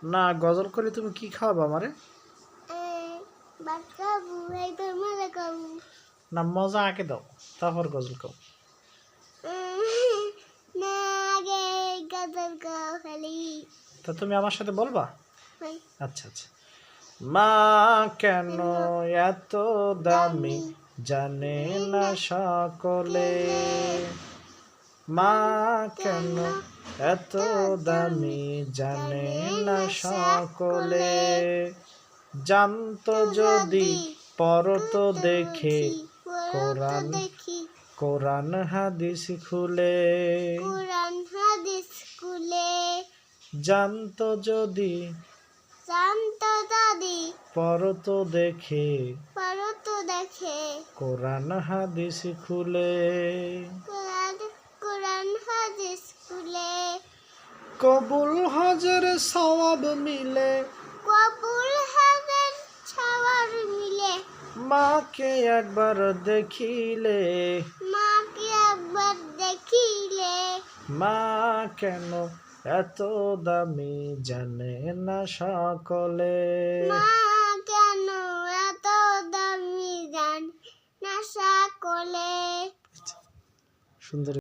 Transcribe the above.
না, গজল করে তুমি কি খাওয়াবা আমারে? ভাত খাবো, একবার মজা খাবো। না, মজা আগে দাও, তারপর গজল খাও। না, আগে গজল খাও খালি। তা তুমি আমার সাথে বলবা? ভাই, আচ্ছা আচ্ছা। মা কেন এত দামি জানে না সকলে, মা কেন এত দামি জানে না সকলে, জানতো যদি পড়তো দেখে কোরআন, দেখি কোরআন হাদিস খুলে, কোরআন হাদিস খুলে। জানতো যদি শান্ত দাদি পড়তো দেখে পড়তো দেখে কোরআন হাদিস খুলে, কোরআন কোরআন হাদিস খুলে। কবুল হজের সওয়াব মিলে, কবুল হাজার ছাওয়ার মিলে। মাকে একবার দেখিলে, মাকে একবার দেখিলে, মা কেন এত দামি জানে না সকলে। মা কেন এত দামি জান না সকলে। সুন্দর।